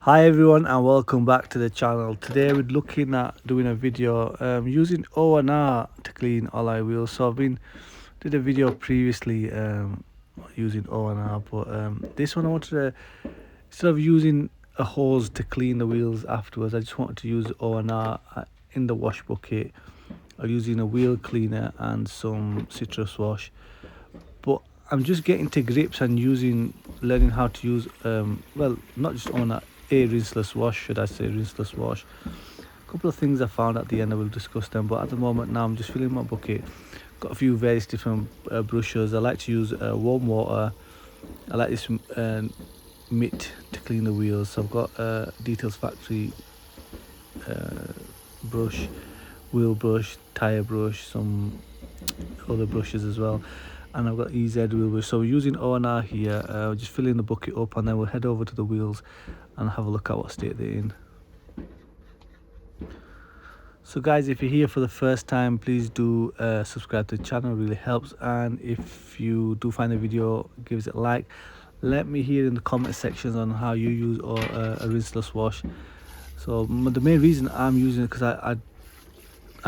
Hi everyone and welcome back to the channel. Today we're looking at doing a video using O&R to clean alloy wheels. So I've been did a video previously using O&R, but this one I wanted to, instead of using a hose to clean the wheels afterwards, I just wanted to use O&R in the wash bucket or using a wheel cleaner and some citrus wash. But I'm just getting to grips and learning how to use well, not just on a rinseless wash, should I say rinseless wash. A couple of things I found at the end, I will discuss them, but at the moment now I'm just filling my bucket. Got a few various different brushes. I like to use warm water. I like this mitt to clean the wheels. So I've got Details Factory uh, brush, wheel brush, tire brush, some other brushes as well, and I've got EZ wheel brush. So we're using O&R here, just filling the bucket up, and then we'll head over to the wheels and have a look at what state they're in. So guys, if you're here for the first time, please do subscribe to the channel, it really helps. And if you do find the video, give us a like. Let me hear in the comment sections on how you use a rinseless wash. So the main reason I'm using it, because I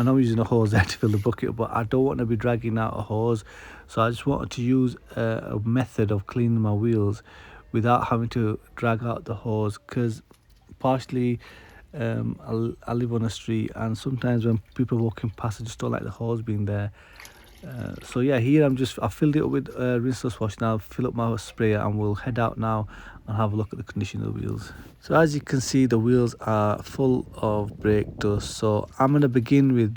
know I'm using a hose there to fill the bucket, but I don't want to be dragging out a hose. So I just wanted to use a method of cleaning my wheels without having to drag out the hose, because partially I live on a street, and sometimes when people are walking past, I just don't like the hose being there. So yeah, here I filled it up with rinseless wash. Now fill up my sprayer and we'll head out now and have a look at the condition of the wheels. So as you can see, the wheels are full of brake dust, so I'm going to begin with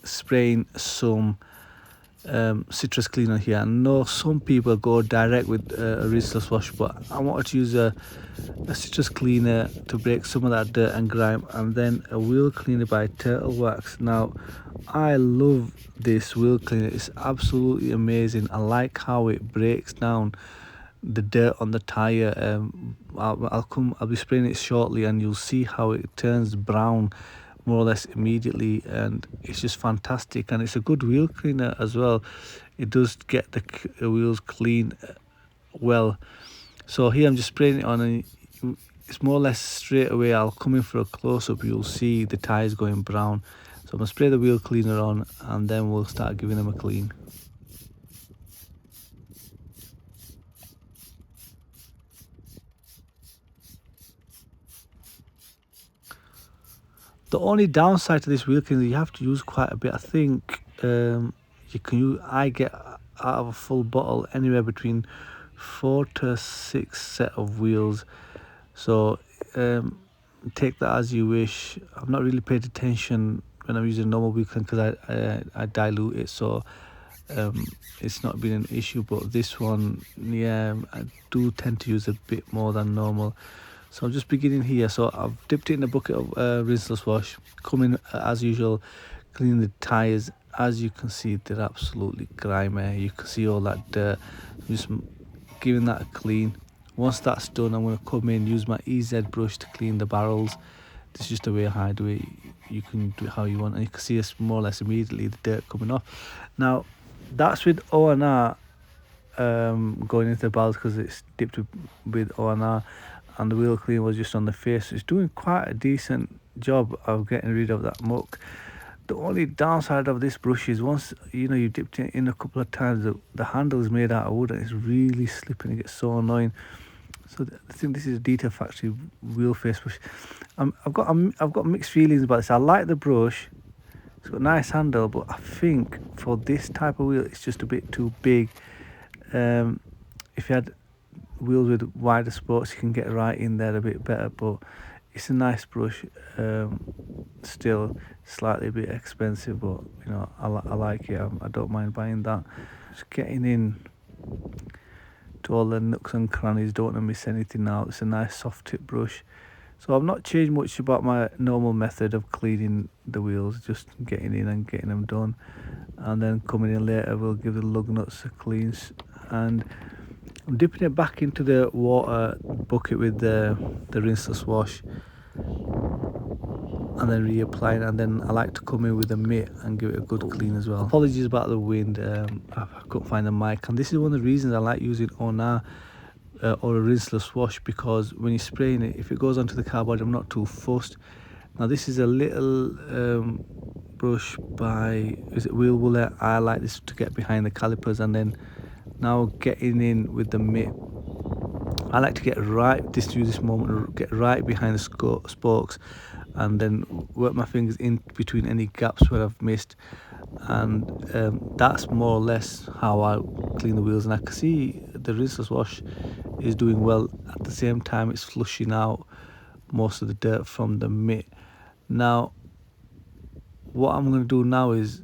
spraying some citrus cleaner here. I know some people go direct with a rinseless wash, but I wanted to use a citrus cleaner to break some of that dirt and grime, and then a wheel cleaner by Turtle Wax. Now I love this wheel cleaner, it's absolutely amazing. I like how it breaks down the dirt on the tire. I'll be spraying it shortly and you'll see how it turns brown more or less immediately, and it's just fantastic. And it's a good wheel cleaner as well. It does get the wheels clean well. So here I'm just spraying it on, and it's more or less straight away. I'll come in for a close-up, you'll see the tires going brown. So I'm gonna spray the wheel cleaner on and then we'll start giving them a clean. The only downside to this wheel cleaner, you have to use quite a bit. I think you can use, I get out of a full bottle anywhere between 4 to 6 set of wheels. So take that as you wish. I've not really paid attention when I'm using normal wheel cleaner because I dilute it, so it's not been an issue. But this one, yeah, I do tend to use a bit more than normal. So I'm just beginning here. So I've dipped it in a bucket of rinseless wash, coming as usual, cleaning the tires. As you can see, they're absolutely grimy. You can see all that dirt. I'm just giving that a clean. Once that's done, I'm going to come in, use my EZ brush to clean the barrels. This is just the way I do it. You can do it how you want, and you can see it's more or less immediately the dirt coming off. Now that's with O&R going into the barrels, because it's dipped with O&R, and the wheel cleaner was just on the face. It's doing quite a decent job of getting rid of that muck. The only downside of this brush is once you dipped it in a couple of times, the handle is made out of wood and it's really slipping. It gets so annoying. So I think this is a Detail Factory wheel face brush. I've got mixed feelings about this. I like the brush. It's got a nice handle, but I think for this type of wheel, it's just a bit too big. If you had wheels with wider spokes, you can get right in there a bit better, but it's a nice brush. Still slightly a bit expensive, but I like it. I don't mind buying that. Just getting in to all the nooks and crannies, don't want to miss anything out. It's a nice soft tip brush. So I've not changed much about my normal method of cleaning the wheels, just getting in and getting them done, and then coming in later we'll give the lug nuts a clean. And I'm dipping it back into the water bucket with the rinseless wash, and then reapplying, and then I like to come in with a mitt and give it a good clean as well. Apologies about the wind, I couldn't find the mic, and this is one of the reasons I like using O&R. or a rinseless wash, because when you're spraying it, if it goes onto the car body, I'm not too fussed. Now this is a little brush by, is it Wheel Wooler? I like this to get behind the calipers, and then now getting in with the mitt, I like to get right this moment, get right behind the spokes, and then work my fingers in between any gaps where I've missed, and that's more or less how I clean the wheels. And I can see the rinseless wash is doing well. At the same time, it's flushing out most of the dirt from the mitt. Now what I'm going to do now is,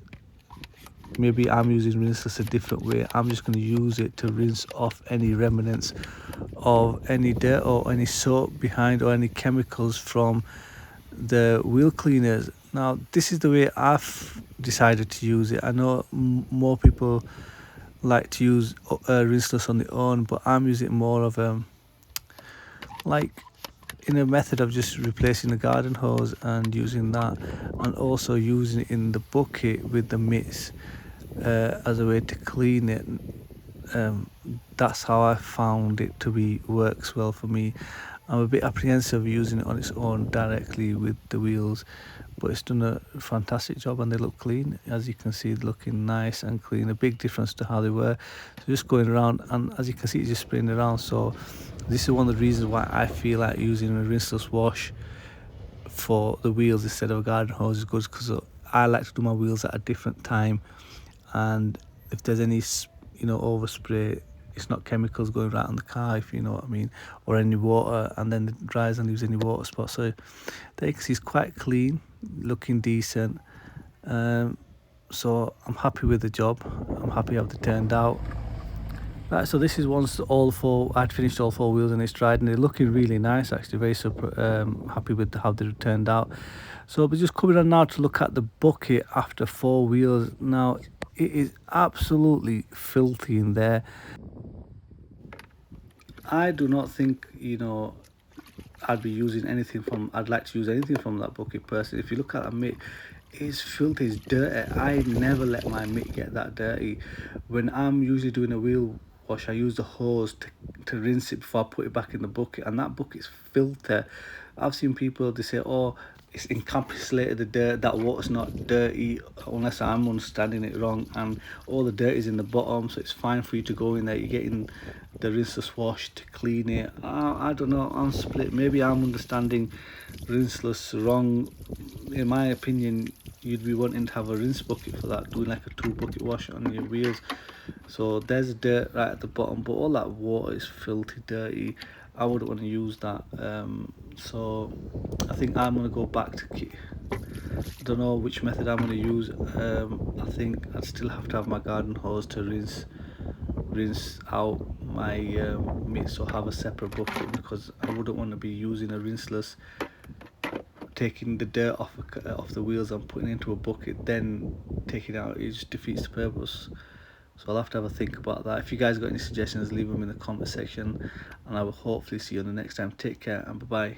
maybe I'm using rinseless a different way. I'm just going to use it to rinse off any remnants of any dirt or any soap behind, or any chemicals from the wheel cleaners. Now this is the way I've decided to use it. I know more people like to use rinseless on their own, but I'm using more of like in a method of just replacing the garden hose and using that, and also using it in the bucket with the mitts as a way to clean it. That's how I found it to be works well for me. I'm a bit apprehensive using it on its own directly with the wheels, but it's done a fantastic job, and they look clean. As you can see, they're looking nice and clean, a big difference to how they were. So just going around, and as you can see, it's just spraying around. So this is one of the reasons why I feel like using a rinseless wash for the wheels instead of a garden hose is good, because I like to do my wheels at a different time, and if there's any overspray, it's not chemicals going right on the car, if you know what I mean, or any water, and then it dries and leaves any water spots. So there you can see it's quite clean, looking decent. So I'm happy with the job. I'm happy how they turned out. Right, so this is once I'd finished all 4 wheels and it's dried, and they're looking really nice actually. Very happy with how they turned out. So we're just coming on now to look at the bucket after 4 wheels. Now it is absolutely filthy in there. I do not think I'd like to use anything from that bucket personally. If you look at a mitt, it's filthy, it's dirty. I never let my mitt get that dirty. When I'm usually doing a wheel wash, I use the hose to rinse it before I put it back in the bucket, and that bucket's filthy. I've seen people, they say, oh, it's encapsulated the dirt, that water's not dirty, unless I'm understanding it wrong, and all the dirt is in the bottom, so it's fine for you to go in there. You're getting the rinseless wash to clean it. I don't know, I'm split. Maybe I'm understanding rinseless wrong. In my opinion, you'd be wanting to have a rinse bucket for that, doing like a 2 bucket wash on your wheels. So there's dirt right at the bottom, but all that water is filthy dirty. I wouldn't want to use that. So I think I'm going to go back to I don't know which method I'm going to use. I think I'd still have to have my garden hose to rinse out my mitts, or have a separate bucket, because I wouldn't want to be using a rinseless, taking the dirt off the wheels and putting it into a bucket, then taking it out. It just defeats the purpose. So I'll have to have a think about that. If you guys got any suggestions, leave them in the comment section, and I will hopefully see you on the next time. Take care and bye bye.